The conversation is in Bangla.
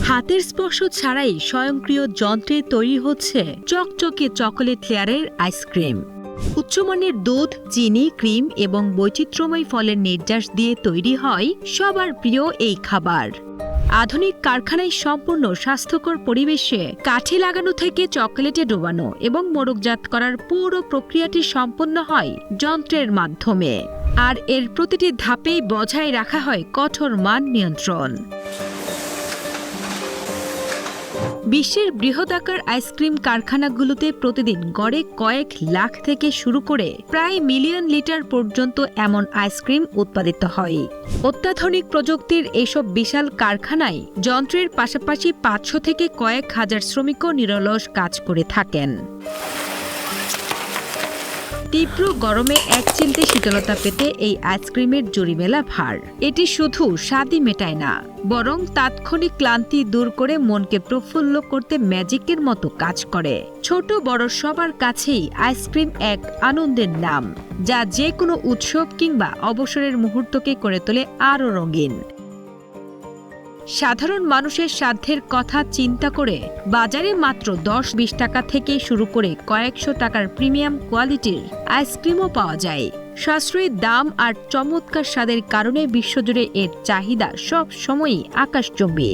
হাতের স্পর্শ ছাড়াই স্বয়ংক্রিয় যন্ত্রে তৈরি হচ্ছে চকচকে চকোলেট লেয়ারের আইসক্রিম। উচ্চমানের দুধ, চিনি, ক্রিম এবং বৈচিত্র্যময় ফলের নির্যাস দিয়ে তৈরি হয় সবার প্রিয় এই খাবার। আধুনিক কারখানায় সম্পূর্ণ স্বাস্থ্যকর পরিবেশে কাঠে লাগানো থেকে চকোলেটে ডোবানো এবং মোড়কজাত করার পুরো প্রক্রিয়াটি সম্পন্ন হয় যন্ত্রের মাধ্যমে। আর এর প্রতিটি ধাপেই বজায় রাখা হয় কঠোর মান নিয়ন্ত্রণ। বিশ্বের বৃহদাকার আইসক্রিম কারখানাগুলোতে প্রতিদিন গড়ে কয়েক লাখ থেকে শুরু করে প্রায় মিলিয়ন লিটার পর্যন্ত এমন আইসক্রিম উৎপাদিত হয়। অত্যাধুনিক প্রযুক্তির এসব বিশাল কারখানায় যন্ত্রের পাশাপাশি 500 থেকে কয়েক হাজার শ্রমিকও নিরলস কাজ করে থাকেন। তীব্র গরমে একচিলতে শীতলতা পেতে এই আইসক্রিমের জুড়িমেলা ভার। এটি শুধু স্বাদই মেটায় না, বরং তাৎক্ষণিক ক্লান্তি দূর করে মনকে প্রফুল্ল করতে ম্যাজিকের মতো কাজ করে। ছোট বড় সবার কাছেই আইসক্রিম এক আনন্দের নাম, যা যে কোনো উৎসব কিংবা অবসরের মুহূর্তকে করে তোলে আরও রঙিন। সাধারণ মানুষের সাধ্যের কথা চিন্তা করে বাজারে মাত্র 10-20 টাকা থেকে শুরু করে কয়েকশো টাকার প্রিমিয়াম কোয়ালিটির আইসক্রিমও পাওয়া যায়। সাশ্রয়ী দাম আর চমৎকার স্বাদের কারণে বিশ্বজুড়ে এর চাহিদা সব সময়ই আকাশচুম্বী।